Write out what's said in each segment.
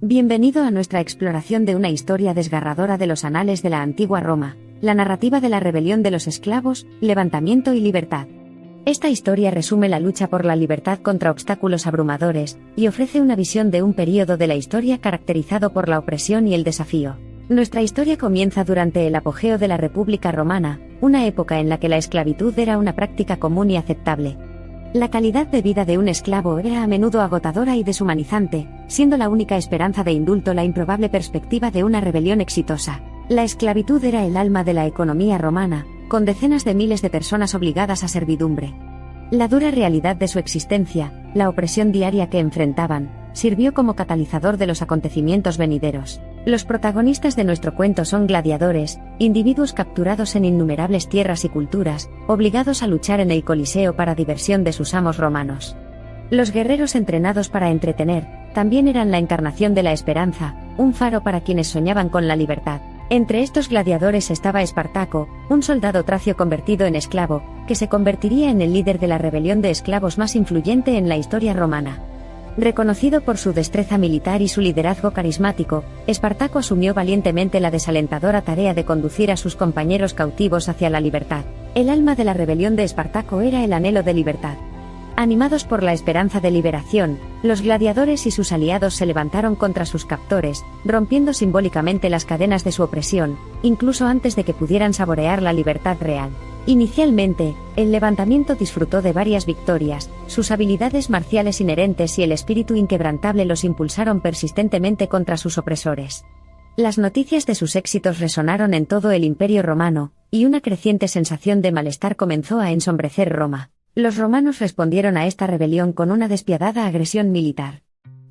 Bienvenido a nuestra exploración de una historia desgarradora de los anales de la antigua Roma, la narrativa de la rebelión de los esclavos, levantamiento y libertad. Esta historia resume la lucha por la libertad contra obstáculos abrumadores, y ofrece una visión de un período de la historia caracterizado por la opresión y el desafío. Nuestra historia comienza durante el apogeo de la República Romana, una época en la que la esclavitud era una práctica común y aceptable. La calidad de vida de un esclavo era a menudo agotadora y deshumanizante, siendo la única esperanza de indulto la improbable perspectiva de una rebelión exitosa. La esclavitud era el alma de la economía romana, con decenas de miles de personas obligadas a servidumbre. La dura realidad de su existencia, la opresión diaria que enfrentaban, sirvió como catalizador de los acontecimientos venideros. Los protagonistas de nuestro cuento son gladiadores, individuos capturados en innumerables tierras y culturas, obligados a luchar en el Coliseo para diversión de sus amos romanos. Los guerreros entrenados para entretener, también eran la encarnación de la esperanza, un faro para quienes soñaban con la libertad. Entre estos gladiadores estaba Espartaco, un soldado tracio convertido en esclavo, que se convertiría en el líder de la rebelión de esclavos más influyente en la historia romana. Reconocido por su destreza militar y su liderazgo carismático, Espartaco asumió valientemente la desalentadora tarea de conducir a sus compañeros cautivos hacia la libertad. El alma de la rebelión de Espartaco era el anhelo de libertad. Animados por la esperanza de liberación, los gladiadores y sus aliados se levantaron contra sus captores, rompiendo simbólicamente las cadenas de su opresión, incluso antes de que pudieran saborear la libertad real. Inicialmente, el levantamiento disfrutó de varias victorias, sus habilidades marciales inherentes y el espíritu inquebrantable los impulsaron persistentemente contra sus opresores. Las noticias de sus éxitos resonaron en todo el Imperio romano, y una creciente sensación de malestar comenzó a ensombrecer Roma. Los romanos respondieron a esta rebelión con una despiadada agresión militar.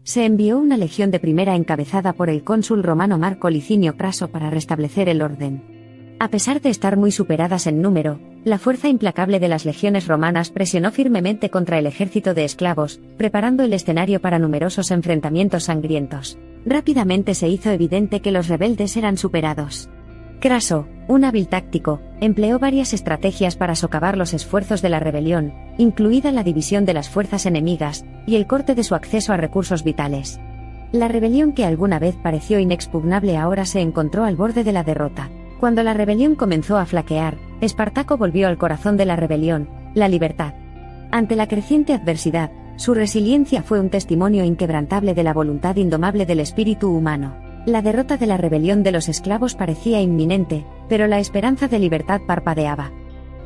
Se envió una legión de primera encabezada por el cónsul romano Marco Licinio Craso para restablecer el orden. A pesar de estar muy superadas en número, la fuerza implacable de las legiones romanas presionó firmemente contra el ejército de esclavos, preparando el escenario para numerosos enfrentamientos sangrientos. Rápidamente se hizo evidente que los rebeldes eran superados. Craso, un hábil táctico, empleó varias estrategias para socavar los esfuerzos de la rebelión, incluida la división de las fuerzas enemigas, y el corte de su acceso a recursos vitales. La rebelión que alguna vez pareció inexpugnable ahora se encontró al borde de la derrota. Cuando la rebelión comenzó a flaquear, Espartaco volvió al corazón de la rebelión, la libertad. Ante la creciente adversidad, su resiliencia fue un testimonio inquebrantable de la voluntad indomable del espíritu humano. La derrota de la rebelión de los esclavos parecía inminente, pero la esperanza de libertad parpadeaba.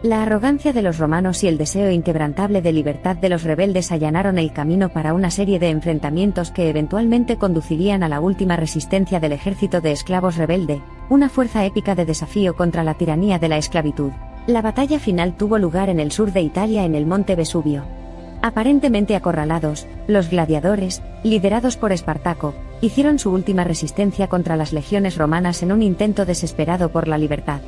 La arrogancia de los romanos y el deseo inquebrantable de libertad de los rebeldes allanaron el camino para una serie de enfrentamientos que eventualmente conducirían a la última resistencia del ejército de esclavos rebelde, una fuerza épica de desafío contra la tiranía de la esclavitud. La batalla final tuvo lugar en el sur de Italia en el monte Vesubio. Aparentemente acorralados, los gladiadores, liderados por Espartaco, hicieron su última resistencia contra las legiones romanas en un intento desesperado por la libertad.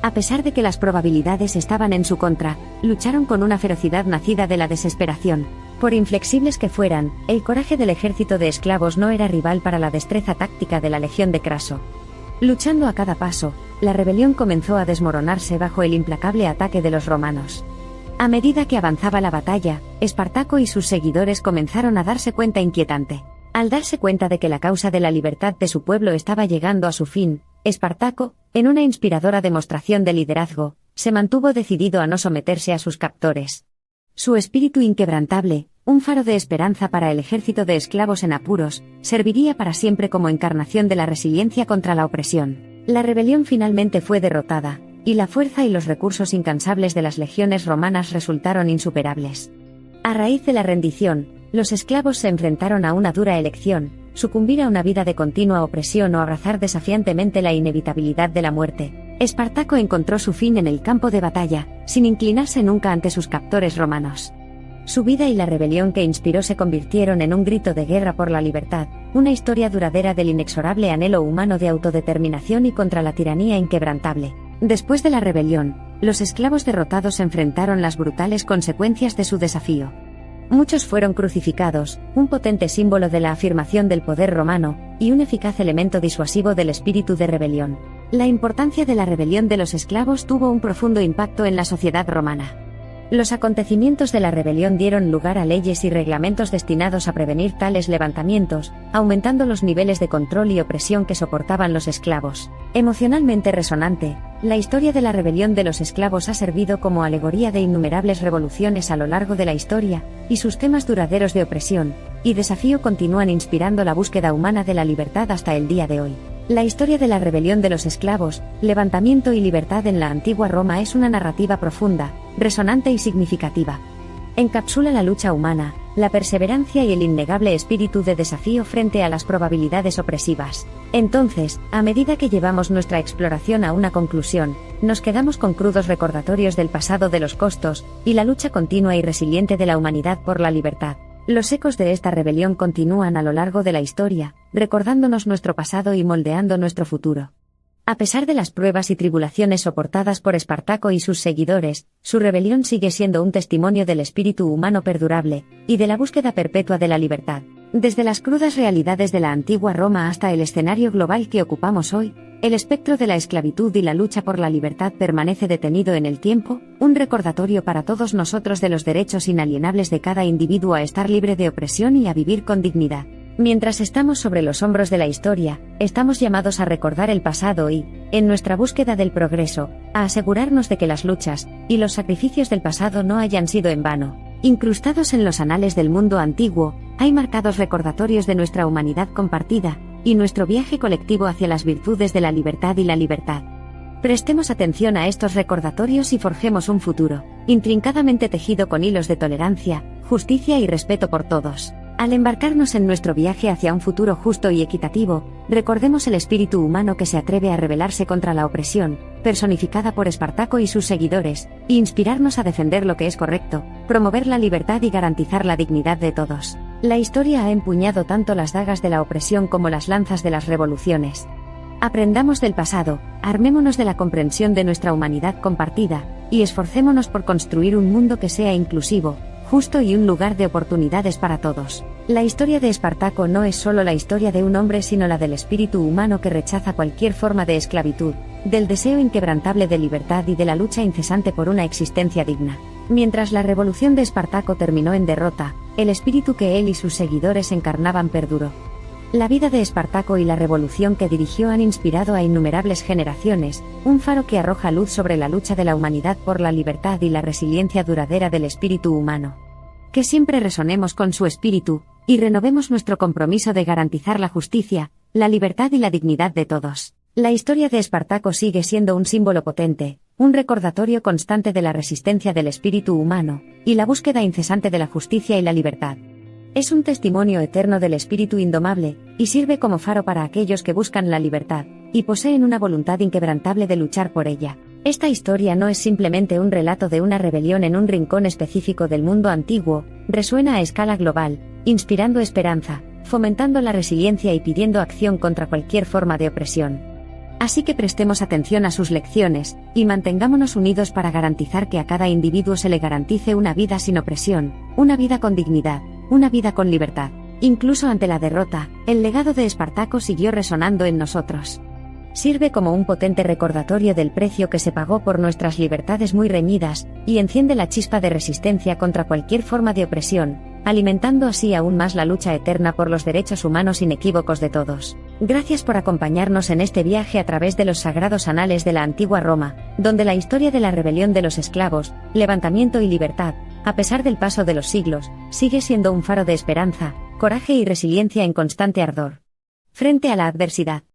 A pesar de que las probabilidades estaban en su contra, lucharon con una ferocidad nacida de la desesperación. Por inflexibles que fueran, el coraje del ejército de esclavos no era rival para la destreza táctica de la legión de Craso. Luchando a cada paso, la rebelión comenzó a desmoronarse bajo el implacable ataque de los romanos. A medida que avanzaba la batalla, Espartaco y sus seguidores comenzaron a darse cuenta inquietante. Al darse cuenta de que la causa de la libertad de su pueblo estaba llegando a su fin, Espartaco, en una inspiradora demostración de liderazgo, se mantuvo decidido a no someterse a sus captores. Su espíritu inquebrantable, un faro de esperanza para el ejército de esclavos en apuros, serviría para siempre como encarnación de la resiliencia contra la opresión. La rebelión finalmente fue derrotada, y la fuerza y los recursos incansables de las legiones romanas resultaron insuperables. A raíz de la rendición, los esclavos se enfrentaron a una dura elección: sucumbir a una vida de continua opresión o abrazar desafiantemente la inevitabilidad de la muerte. Espartaco encontró su fin en el campo de batalla, sin inclinarse nunca ante sus captores romanos. Su vida y la rebelión que inspiró se convirtieron en un grito de guerra por la libertad, una historia duradera del inexorable anhelo humano de autodeterminación y contra la tiranía inquebrantable. Después de la rebelión, los esclavos derrotados enfrentaron las brutales consecuencias de su desafío. Muchos fueron crucificados, un potente símbolo de la afirmación del poder romano, y un eficaz elemento disuasivo del espíritu de rebelión. La importancia de la rebelión de los esclavos tuvo un profundo impacto en la sociedad romana. Los acontecimientos de la rebelión dieron lugar a leyes y reglamentos destinados a prevenir tales levantamientos, aumentando los niveles de control y opresión que soportaban los esclavos. Emocionalmente resonante, la historia de la rebelión de los esclavos ha servido como alegoría de innumerables revoluciones a lo largo de la historia, y sus temas duraderos de opresión y desafío continúan inspirando la búsqueda humana de la libertad hasta el día de hoy. La historia de la rebelión de los esclavos, levantamiento y libertad en la antigua Roma es una narrativa profunda, resonante y significativa. Encapsula la lucha humana, la perseverancia y el innegable espíritu de desafío frente a las probabilidades opresivas. Entonces, a medida que llevamos nuestra exploración a una conclusión, nos quedamos con crudos recordatorios del pasado de los costos y la lucha continua y resiliente de la humanidad por la libertad. Los ecos de esta rebelión continúan a lo largo de la historia, recordándonos nuestro pasado y moldeando nuestro futuro. A pesar de las pruebas y tribulaciones soportadas por Espartaco y sus seguidores, su rebelión sigue siendo un testimonio del espíritu humano perdurable y de la búsqueda perpetua de la libertad. Desde las crudas realidades de la antigua Roma hasta el escenario global que ocupamos hoy, el espectro de la esclavitud y la lucha por la libertad permanece detenido en el tiempo, un recordatorio para todos nosotros de los derechos inalienables de cada individuo a estar libre de opresión y a vivir con dignidad. Mientras estamos sobre los hombros de la historia, estamos llamados a recordar el pasado y, en nuestra búsqueda del progreso, a asegurarnos de que las luchas y los sacrificios del pasado no hayan sido en vano. Incrustados en los anales del mundo antiguo, hay marcados recordatorios de nuestra humanidad compartida y nuestro viaje colectivo hacia las virtudes de la libertad y la libertad. Prestemos atención a estos recordatorios y forjemos un futuro, intrincadamente tejido con hilos de tolerancia, justicia y respeto por todos. Al embarcarnos en nuestro viaje hacia un futuro justo y equitativo, recordemos el espíritu humano que se atreve a rebelarse contra la opresión, personificada por Espartaco y sus seguidores, e inspirarnos a defender lo que es correcto, promover la libertad y garantizar la dignidad de todos. La historia ha empuñado tanto las dagas de la opresión como las lanzas de las revoluciones. Aprendamos del pasado, armémonos de la comprensión de nuestra humanidad compartida, y esforcémonos por construir un mundo que sea inclusivo, justo y un lugar de oportunidades para todos. La historia de Espartaco no es solo la historia de un hombre sino la del espíritu humano que rechaza cualquier forma de esclavitud, del deseo inquebrantable de libertad y de la lucha incesante por una existencia digna. Mientras la revolución de Espartaco terminó en derrota, el espíritu que él y sus seguidores encarnaban perduró. La vida de Espartaco y la revolución que dirigió han inspirado a innumerables generaciones, un faro que arroja luz sobre la lucha de la humanidad por la libertad y la resiliencia duradera del espíritu humano. Que siempre resonemos con su espíritu, y renovemos nuestro compromiso de garantizar la justicia, la libertad y la dignidad de todos. La historia de Espartaco sigue siendo un símbolo potente, un recordatorio constante de la resistencia del espíritu humano, y la búsqueda incesante de la justicia y la libertad. Es un testimonio eterno del espíritu indomable, y sirve como faro para aquellos que buscan la libertad, y poseen una voluntad inquebrantable de luchar por ella. Esta historia no es simplemente un relato de una rebelión en un rincón específico del mundo antiguo, resuena a escala global, inspirando esperanza, fomentando la resiliencia y pidiendo acción contra cualquier forma de opresión. Así que prestemos atención a sus lecciones, y mantengámonos unidos para garantizar que a cada individuo se le garantice una vida sin opresión, una vida con dignidad, una vida con libertad. Incluso ante la derrota, el legado de Espartaco siguió resonando en nosotros. Sirve como un potente recordatorio del precio que se pagó por nuestras libertades muy reñidas, y enciende la chispa de resistencia contra cualquier forma de opresión, alimentando así aún más la lucha eterna por los derechos humanos inequívocos de todos. Gracias por acompañarnos en este viaje a través de los sagrados anales de la antigua Roma, donde la historia de la rebelión de los esclavos, levantamiento y libertad, a pesar del paso de los siglos, sigue siendo un faro de esperanza, coraje y resiliencia en constante ardor. Frente a la adversidad.